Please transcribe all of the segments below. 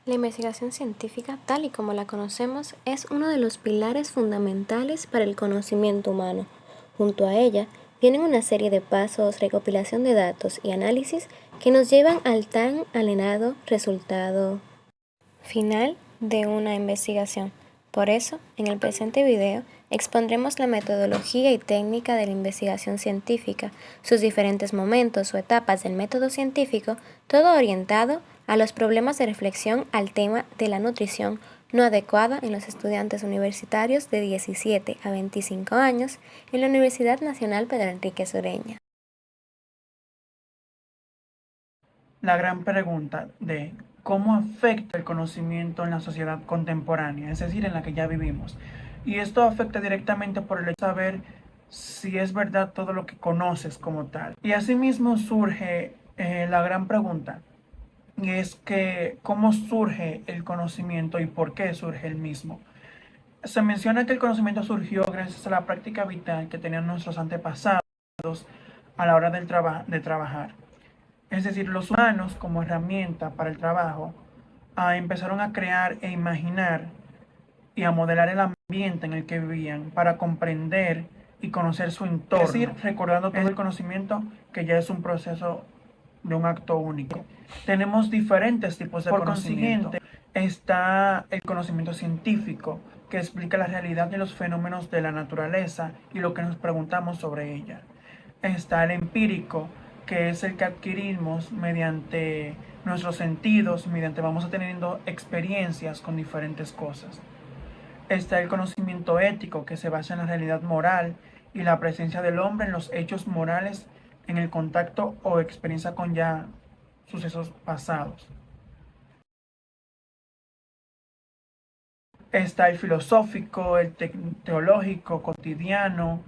La investigación científica, tal y como la conocemos, es uno de los pilares fundamentales para el conocimiento humano. Junto a ella, vienen una serie de pasos, recopilación de datos y análisis que nos llevan al tan anhelado resultado final de una investigación. Por eso, en el presente video, expondremos la metodología y técnica de la investigación científica, sus diferentes momentos o etapas del método científico, todo orientado a los problemas de reflexión al tema de la nutrición no adecuada en los estudiantes universitarios de 17 a 25 años en la Universidad Nacional Pedro Enrique Sureña. La gran pregunta de cómo afecta el conocimiento en la sociedad contemporánea, es decir, en la que ya vivimos. Y esto afecta directamente por el hecho de saber si es verdad todo lo que conoces como tal. Y asimismo surge la gran pregunta, y es que cómo surge el conocimiento y por qué surge el mismo. Se menciona que el conocimiento surgió gracias a la práctica vital que tenían nuestros antepasados a la hora de trabajar. Es decir, los humanos como herramienta para el trabajo empezaron a crear e imaginar y a modelar el ambiente en el que vivían para comprender y conocer su entorno. Es decir, recordando todo el conocimiento que ya es un proceso de un acto único. Tenemos diferentes tipos de conocimiento. Por consiguiente, está el conocimiento científico, que explica la realidad de los fenómenos de la naturaleza y lo que nos preguntamos sobre ella. Está el empírico, que es el que adquirimos mediante nuestros sentidos, mediante vamos teniendo experiencias con diferentes cosas. Está el conocimiento ético, que se basa en la realidad moral y la presencia del hombre en los hechos morales, en el contacto o experiencia con ya sucesos pasados. Está el filosófico, el teológico, cotidiano,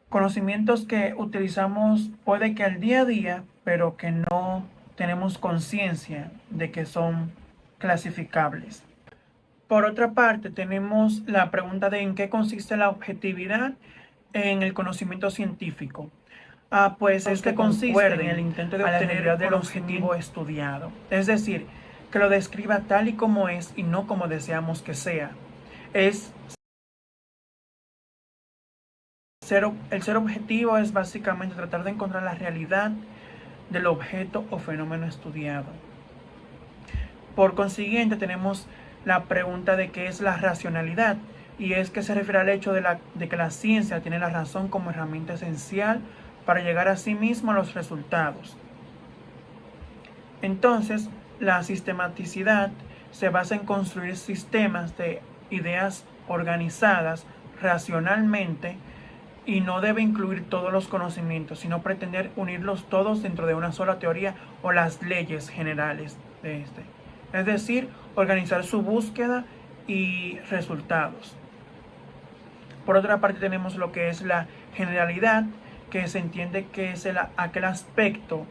conocimientos que utilizamos puede que al día a día, pero que no tenemos conciencia de que son clasificables. Por otra parte, tenemos la pregunta de en qué consiste la objetividad en el conocimiento científico. Pues este consiste en el intento de obtener el objetivo estudiado. Es decir, que lo describa tal y como es y no como deseamos que sea. El ser objetivo es básicamente tratar de encontrar la realidad del objeto o fenómeno estudiado. Por consiguiente, tenemos la pregunta de qué es la racionalidad, y es que se refiere al hecho de que la ciencia tiene la razón como herramienta esencial para llegar a sí mismo a los resultados. Entonces, la sistematicidad se basa en construir sistemas de ideas organizadas racionalmente y no debe incluir todos los conocimientos, sino pretender unirlos todos dentro de una sola teoría o las leyes generales de este. Es decir, organizar su búsqueda y resultados. Por otra parte, tenemos lo que es la generalidad, que se entiende que es aquel aspecto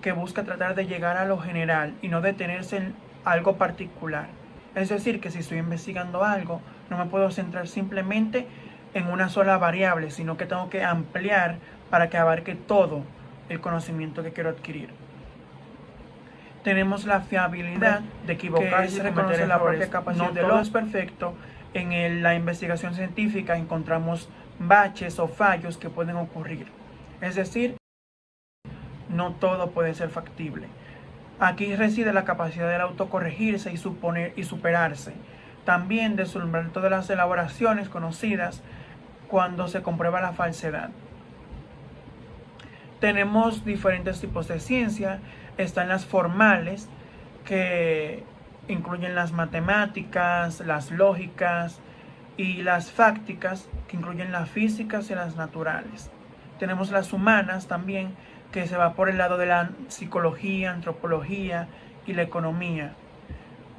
que busca tratar de llegar a lo general y no detenerse en algo particular. Es decir, que si estoy investigando algo, no me puedo centrar simplemente en una sola variable, sino que tengo que ampliar para que abarque todo el conocimiento que quiero adquirir. Tenemos la fiabilidad de equivocarse, que reconocer la propia capacidad. No todo es perfecto. En la investigación científica encontramos baches o fallos que pueden ocurrir. Es decir, no todo puede ser factible. Aquí reside la capacidad del autocorregirse y superarse. También deslumbrar todas las elaboraciones conocidas cuando se comprueba la falsedad. Tenemos diferentes tipos de ciencia. Están las formales, que incluyen las matemáticas, las lógicas, y las fácticas, que incluyen las físicas y las naturales. Tenemos las humanas también, que se va por el lado de la psicología, antropología y la economía.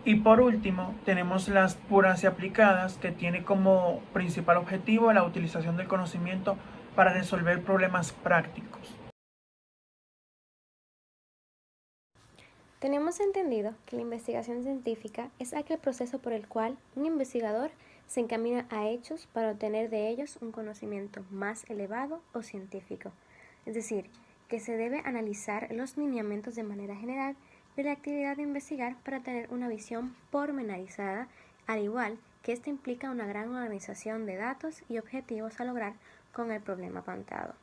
Y por último, tenemos las puras y aplicadas, que tiene como principal objetivo la utilización del conocimiento para resolver problemas prácticos. Tenemos entendido que la investigación científica es aquel proceso por el cual un investigador se encamina a hechos para obtener de ellos un conocimiento más elevado o científico. Es decir, que se debe analizar los lineamientos de manera general de la actividad de investigar para tener una visión pormenorizada, al igual que esta implica una gran organización de datos y objetivos a lograr con el problema planteado.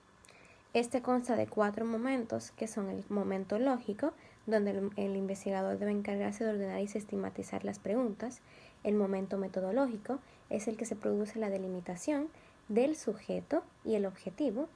Este consta de 4 momentos, que son el momento lógico, donde el investigador debe encargarse de ordenar y sistematizar las preguntas. El momento metodológico es el que se produce la delimitación del sujeto y el objetivo.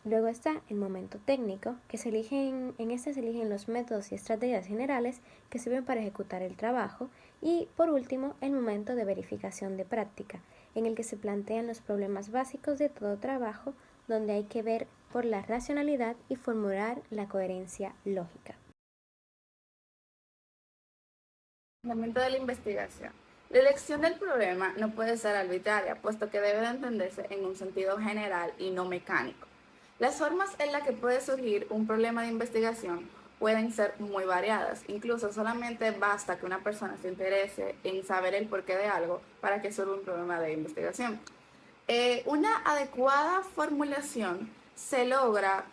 Luego está el momento técnico, que en este se eligen los métodos y estrategias generales que sirven para ejecutar el trabajo. Y por último, el momento de verificación de práctica, en el que se plantean los problemas básicos de todo trabajo, donde hay que ver por la racionalidad y formular la coherencia lógica. Fundamento de la investigación. La elección del problema no puede ser arbitraria, puesto que debe de entenderse en un sentido general y no mecánico. Las formas en las que puede surgir un problema de investigación pueden ser muy variadas. Incluso solamente basta que una persona se interese en saber el porqué de algo para que surja un problema de investigación. Una adecuada formulación se logra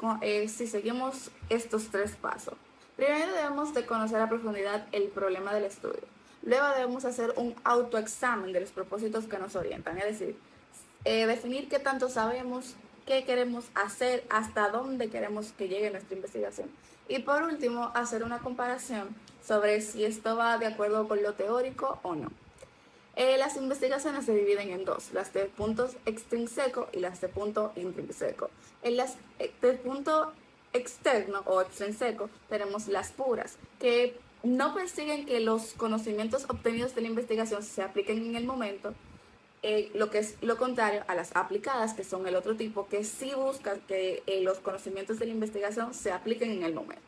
si seguimos estos 3 pasos. Primero debemos de conocer a profundidad el problema del estudio. Luego debemos hacer un autoexamen de los propósitos que nos orientan, es decir, definir qué tanto sabemos, qué queremos hacer, hasta dónde queremos que llegue nuestra investigación. Y por último, hacer una comparación sobre si esto va de acuerdo con lo teórico o no. Las investigaciones se dividen en dos, las de puntos extrínseco y las de punto intrínseco. En las de punto externo o extrínseco tenemos las puras, que no persiguen que los conocimientos obtenidos de la investigación se apliquen en el momento, lo que es lo contrario a las aplicadas, que son el otro tipo, que sí buscan que los conocimientos de la investigación se apliquen en el momento.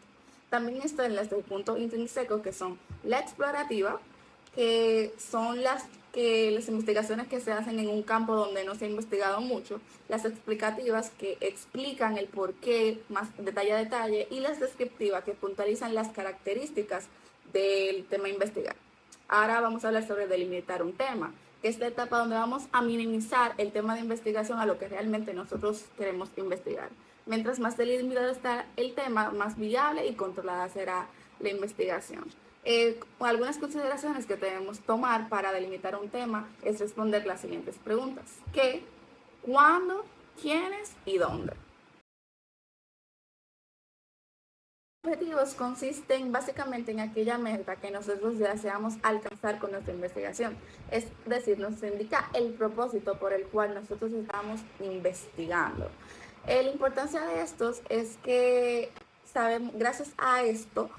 También están las del punto intrínseco, que son la explorativa, que son las investigaciones que se hacen en un campo donde no se ha investigado mucho, las explicativas, que explican el porqué más detalle a detalle, y las descriptivas, que puntualizan las características del tema a investigar. Ahora vamos a hablar sobre delimitar un tema, que es la etapa donde vamos a minimizar el tema de investigación a lo que realmente nosotros queremos investigar. Mientras más delimitado está el tema, más viable y controlada será la investigación. Algunas consideraciones que debemos tomar para delimitar un tema es responder las siguientes preguntas: ¿qué?, ¿cuándo?, ¿quiénes? Y ¿dónde? Los objetivos consisten básicamente en aquella meta que nosotros deseamos alcanzar con nuestra investigación. Es decir, nos indica el propósito por el cual nosotros estamos investigando. La importancia de estos es que gracias a esto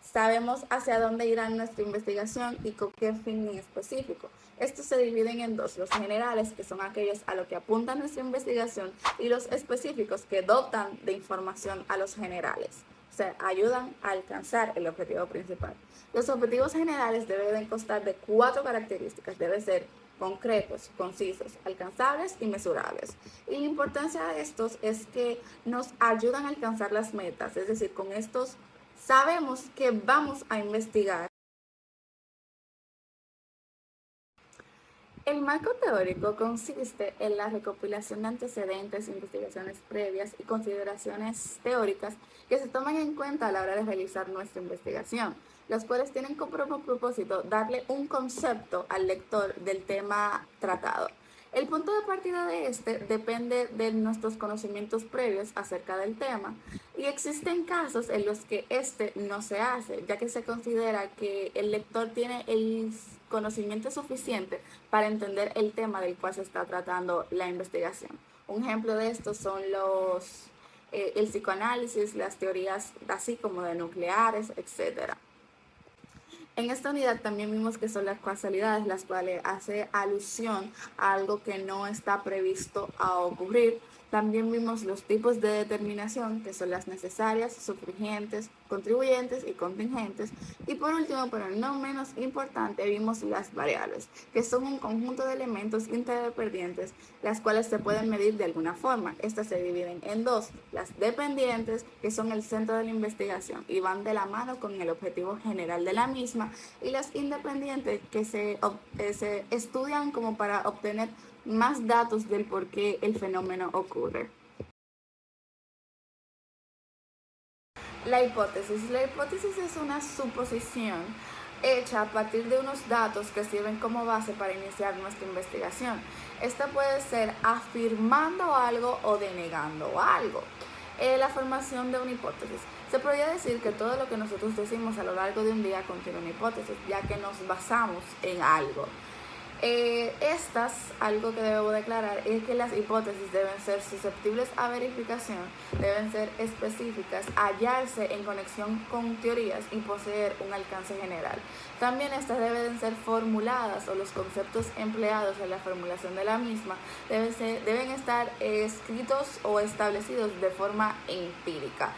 sabemos hacia dónde irá nuestra investigación y con qué fin en específico. Estos se dividen en dos: los generales, que son aquellos a lo que apunta nuestra investigación, y los específicos, que dotan de información a los generales. O sea, ayudan a alcanzar el objetivo principal. Los objetivos generales deben constar de 4 características. Deben ser concretos, concisos, alcanzables y mesurables. Y la importancia de estos es que nos ayudan a alcanzar las metas, es decir, con estos sabemos que vamos a investigar. El marco teórico consiste en la recopilación de antecedentes, investigaciones previas y consideraciones teóricas que se toman en cuenta a la hora de realizar nuestra investigación, los cuales tienen como propósito darle un concepto al lector del tema tratado. El punto de partida de este depende de nuestros conocimientos previos acerca del tema, y existen casos en los que este no se hace, ya que se considera que el lector tiene el conocimiento suficiente para entender el tema del cual se está tratando la investigación. Un ejemplo de esto son el psicoanálisis, las teorías así como de nucleares, etc. En esta unidad también vimos que son las causalidades, las cuales hace alusión a algo que no está previsto a ocurrir. También vimos los tipos de determinación, que son las necesarias, sufragentes, contribuyentes y contingentes. Y por último, pero no menos importante, vimos las variables, que son un conjunto de elementos interdependientes, las cuales se pueden medir de alguna forma. Estas se dividen en dos: las dependientes, que son el centro de la investigación y van de la mano con el objetivo general de la misma, y las independientes, que se estudian como para obtener más datos del por qué el fenómeno ocurre. La hipótesis. La hipótesis es una suposición hecha a partir de unos datos que sirven como base para iniciar nuestra investigación. Esta puede ser afirmando algo o denegando algo. La formación de una hipótesis. Se podría decir que todo lo que nosotros decimos a lo largo de un día contiene una hipótesis, ya que nos basamos en algo. Algo que debo declarar es que las hipótesis deben ser susceptibles a verificación, deben ser específicas, hallarse en conexión con teorías y poseer un alcance general. También estas deben ser formuladas o los conceptos empleados en la formulación de la misma deben estar escritos o establecidos de forma empírica.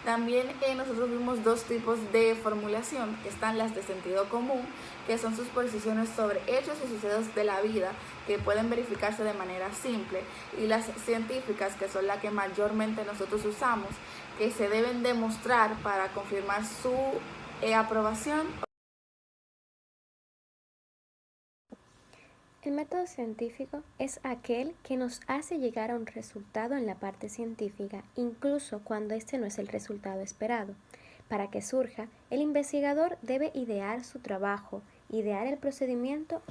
También nosotros vimos dos tipos de formulación, que están las de sentido común, que son sus posiciones sobre hechos y sucesos de la vida, que pueden verificarse de manera simple, y las científicas, que son las que mayormente nosotros usamos, que se deben demostrar para confirmar su aprobación. El método científico es aquel que nos hace llegar a un resultado en la parte científica, incluso cuando este no es el resultado esperado. Para que surja, el investigador debe idear su trabajo, idear el procedimiento